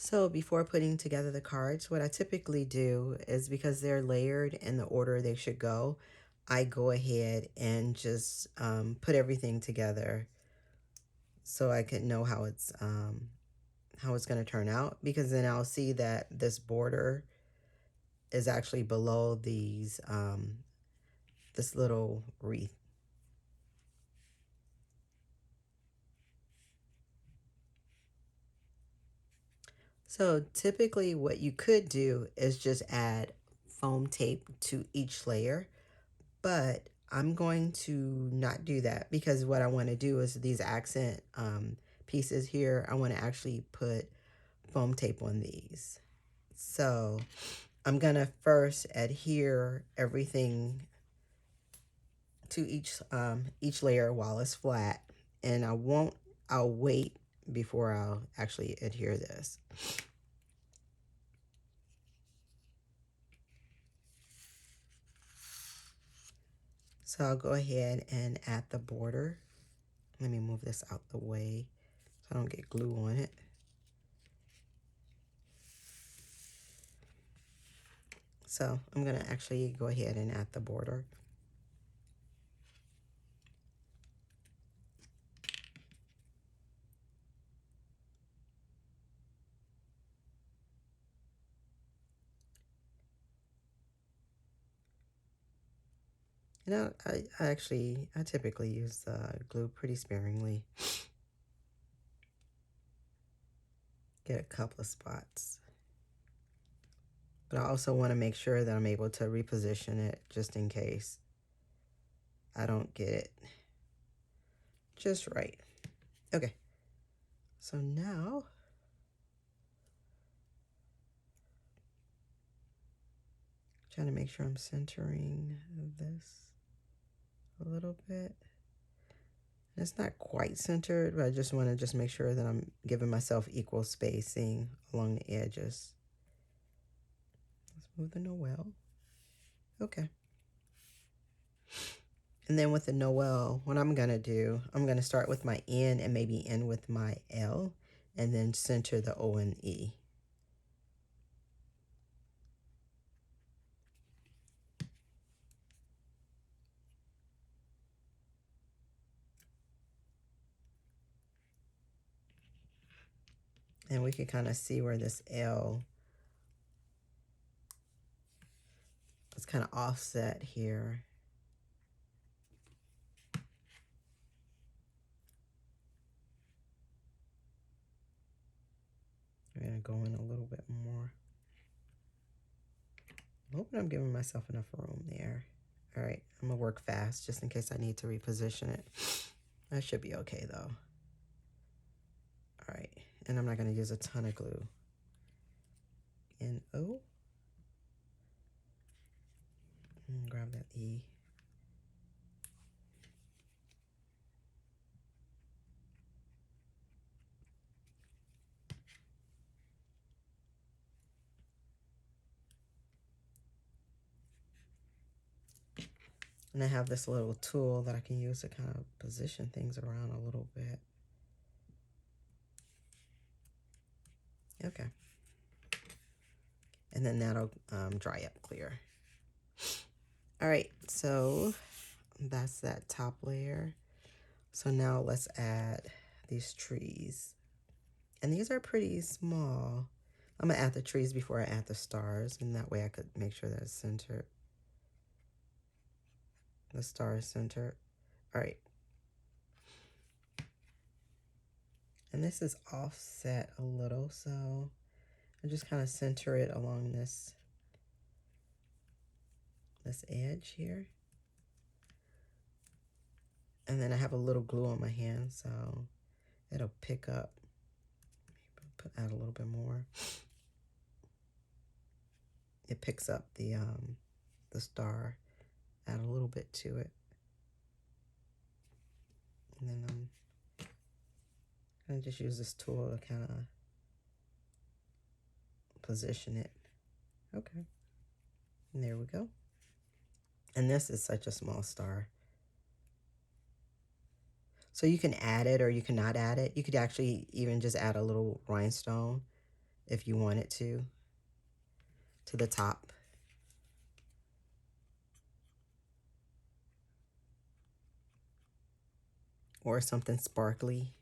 So before putting together the cards, what I typically do is, because they're layered in the order they should go, I go ahead and just put everything together so I can know how it's going to turn out, because then I'll see that this border is actually below these this little wreath. So typically what you could do is just add foam tape to each layer, but I'm going to not do that, because what I want to do is these accent pieces here, I want to actually put foam tape on these. So I'm going to first adhere everything to each layer while it's flat, and I'll wait before I'll actually adhere this. So I'll go ahead and add the border. Let me move this out the way so I don't get glue on it. So I'm going to actually go ahead and add the border. You know, I typically use glue pretty sparingly. Get a couple of spots. But I also want to make sure that I'm able to reposition it just in case I don't get it just right. Okay, so now trying to make sure I'm centering this a little bit. It's not quite centered, but I just want to just make sure that I'm giving myself equal spacing along the edges. Let's move the Noel. Okay. And then with the Noel, what I'm going to do, I'm going to start with my N and maybe end with my L, and then center the O and E. And we can kind of see where this L is kind of offset here. I'm going to go in a little bit more. I'm hoping I'm giving myself enough room there. All right, I'm going to work fast just in case I need to reposition it. That should be okay though. All right, and I'm not going to use a ton of glue. N-O. And grab that E. And I have this little tool that I can use to kind of position things around a little bit. Okay. And then that'll dry up clear. All right, so that's that top layer. So now let's add these trees. And these are pretty small. I'm gonna add the trees before I add the stars, and that way I could make sure that it's centered. The star is centered. All right. And this is offset a little, so I just kind of center it along this edge here. And then I have a little glue on my hand, so it'll pick up. Add a little bit more. It picks up the star. Add a little bit to it. And then I'm gonna just use this tool to kind of position it. Okay. And there we go. And this is such a small star. So you can add it or you cannot add it. You could actually even just add a little rhinestone if you wanted to the top. Or something sparkly.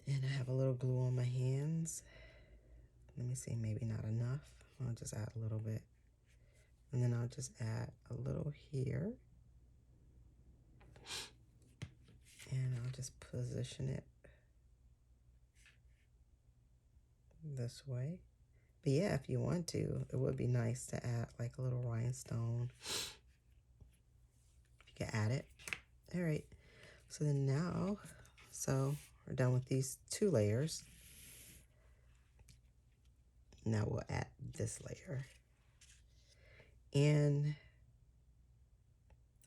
And I have a little glue on my hands. Let me see, maybe not enough. I'll just add a little bit. And then I'll just add a little here. And I'll just position it this way. But yeah, if you want to, it would be nice to add like a little rhinestone. If you can add it. All right. So then now, so we're done with these 2 layers. Now we'll add this layer. And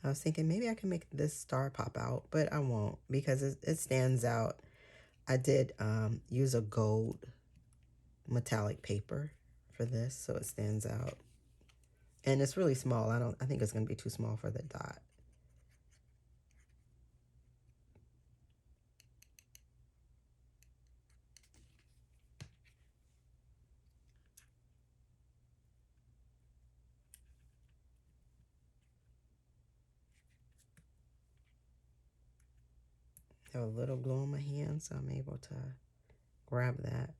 I was thinking maybe I can make this star pop out, but I won't because it stands out. I did use a gold metallic paper for this, so it stands out. And it's really small. I think it's going to be too small for the dot. I have a little glue on my hand, so I'm able to grab that.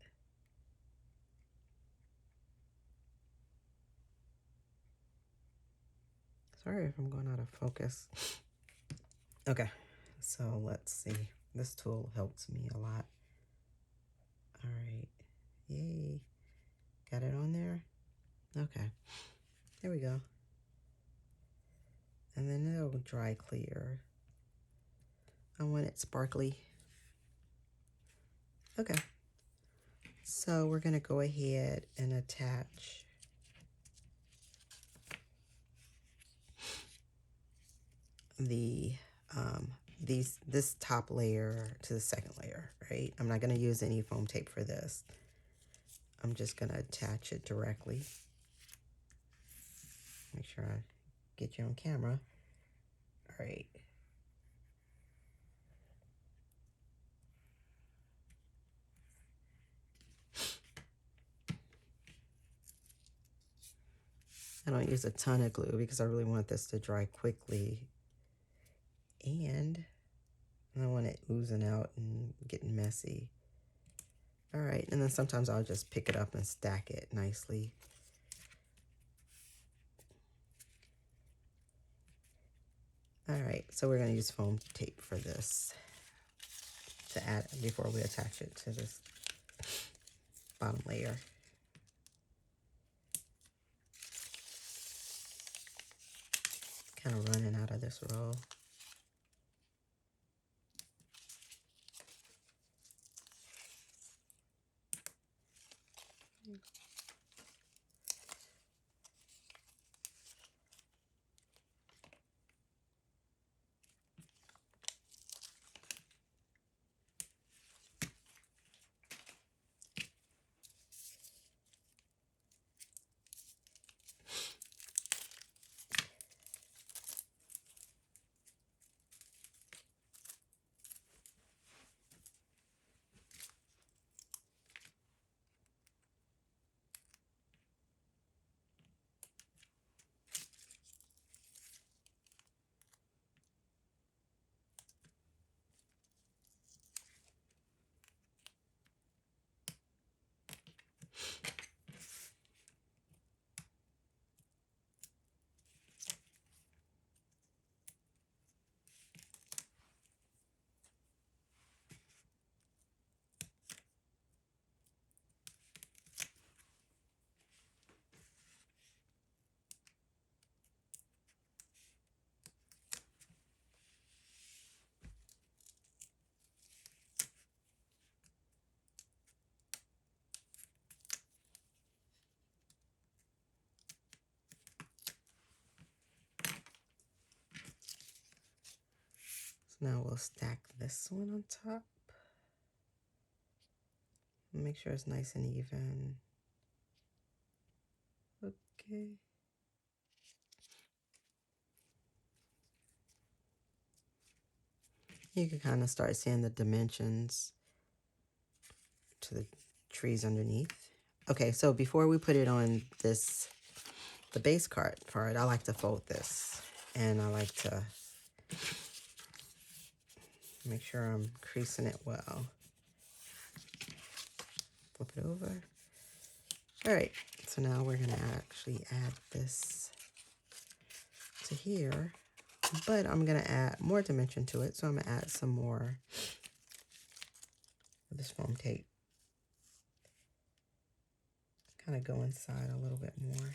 Sorry if I'm going out of focus. Okay, so let's see. This tool helps me a lot. All right, yay. Got it on there? Okay, there we go. And then it'll dry clear. I want it sparkly. Okay, so we're gonna go ahead and attach the this top layer to the second layer, right? I'm not gonna use any foam tape for this. I'm just gonna attach it directly. Make sure I get you on camera. All right. I don't use a ton of glue because I really want this to dry quickly. And I don't want it oozing out and getting messy. All right, and then sometimes I'll just pick it up and stack it nicely. All right, so we're gonna use foam tape for this to add before we attach it to this bottom layer. Kind of running out of this roll. So now we'll stack this one on top. Make sure it's nice and even. Okay. You can kind of start seeing the dimensions to the trees underneath. Okay, so before we put it on this, the base card part, I like to fold this. And I like to make sure I'm creasing it well. Flip it over. All right, so now we're gonna actually add this to here, but I'm gonna add more dimension to it. So I'm gonna add some more of this foam tape. Kind of go inside a little bit more.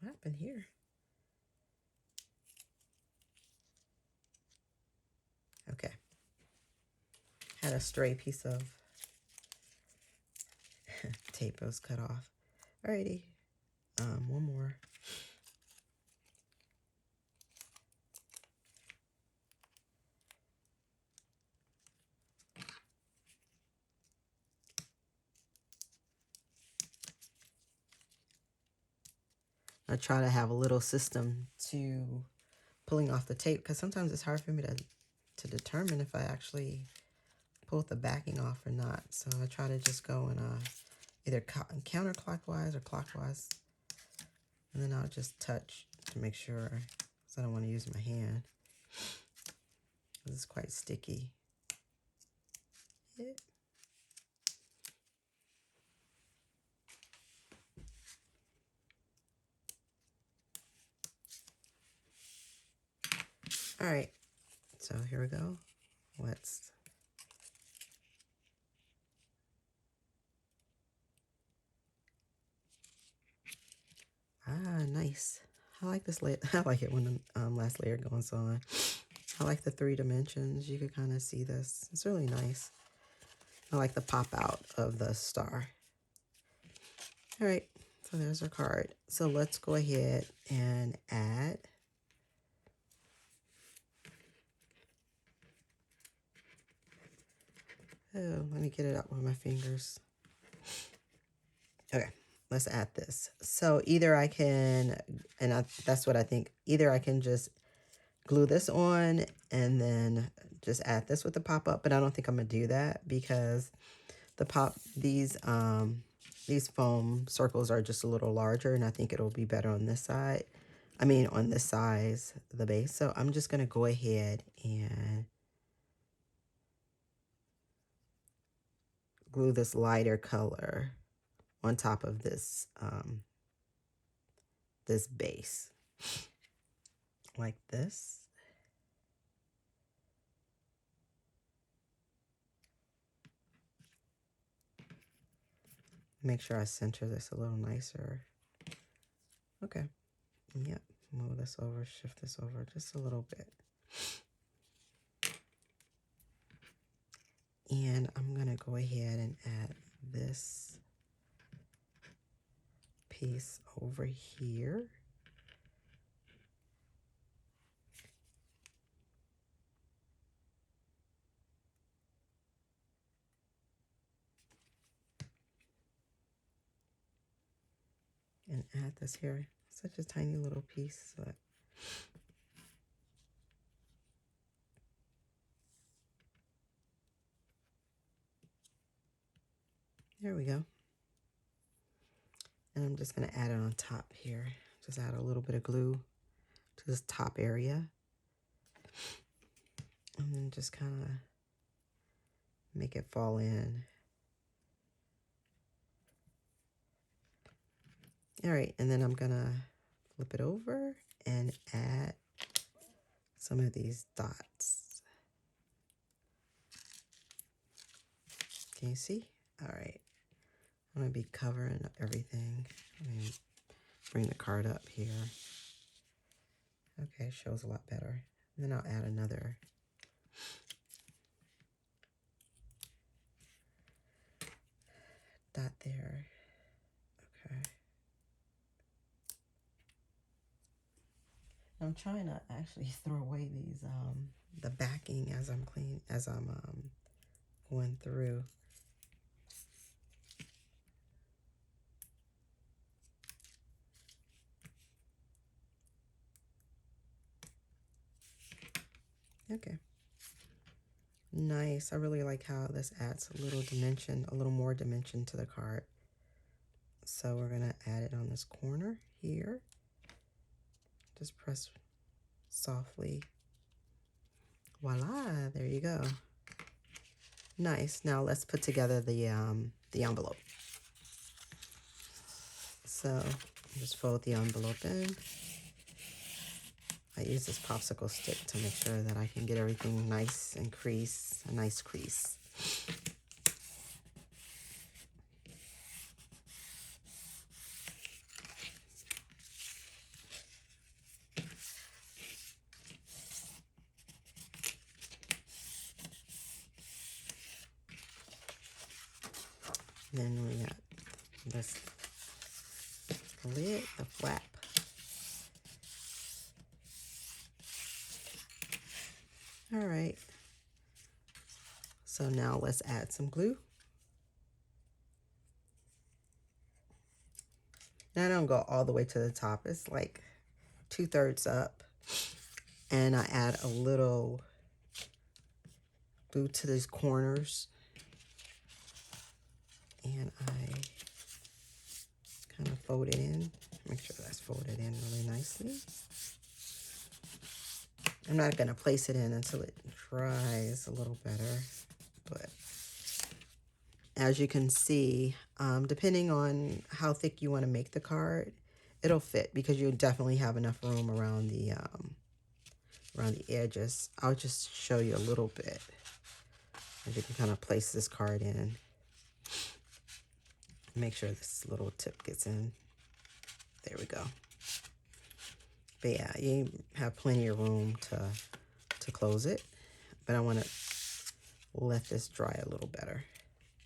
What happened here? Okay. Had a stray piece of tape that was cut off. Alrighty. One more. I try to have a little system to pulling off the tape because sometimes it's hard for me to determine if I actually pulled the backing off or not. So I try to just go in either counterclockwise or clockwise. And then I'll just touch to make sure, because I don't want to use my hand. This is quite sticky. Yeah. All right, so here we go. Let's nice. I like this layer. I like it when the last layer goes on. I like the 3 dimensions. You can kind of see this. It's really nice. I like the pop out of the star. All right, so there's our card. So let's go ahead and add. Oh, let me get it out with my fingers. Okay, let's add this. So either I can, that's what I think, either I can just glue this on and then just add this with the pop-up, but I don't think I'm gonna do that because these foam circles are just a little larger, and I think it'll be better on this side. I mean, on this size, the base. So I'm just gonna go ahead and glue this lighter color on top of this this base, like this. Make sure I center this a little nicer. Okay. Yep. Move this over, shift this over just a little bit. And I'm going to go ahead and add this piece over here. And add this here. Such a tiny little piece, but there we go. And I'm just going to add it on top here. Just add a little bit of glue to this top area. And then just kind of make it fall in. All right, and then I'm going to flip it over and add some of these dots. Can you see? All right. I'm going to be covering up everything. Let me bring the card up here. Okay, shows a lot better. And then I'll add another that there. Okay. I'm trying to actually throw away these the backing as I'm going through. Okay. Nice. I really like how this adds a little dimension, a little more dimension to the card. So we're gonna add it on this corner here. Just press softly. Voila, there you go. Nice. Now let's put together the envelope. So just fold the envelope in. I use this popsicle stick to make sure that I can get everything nice and a nice crease. Then we got this lid, the flap. All right. So now let's add some glue. Now I don't go all the way to the top. It's like 2/3 up. And I add a little glue to these corners. And I kind of fold it in. Make sure that's folded in really nicely. I'm not going to place it in until it dries a little better. But as you can see, depending on how thick you want to make the card, it'll fit because you definitely have enough room around the edges. I'll just show you a little bit. As you can kind of place this card in. Make sure this little tip gets in. There we go. But yeah, you have plenty of room to close it. But I want to let this dry a little better.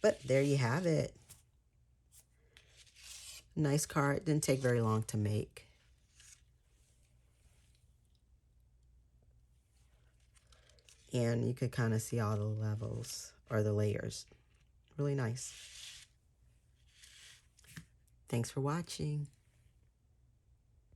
But there you have it. Nice card. Didn't take very long to make. And you could kind of see all the levels or the layers. Really nice. Thanks for watching.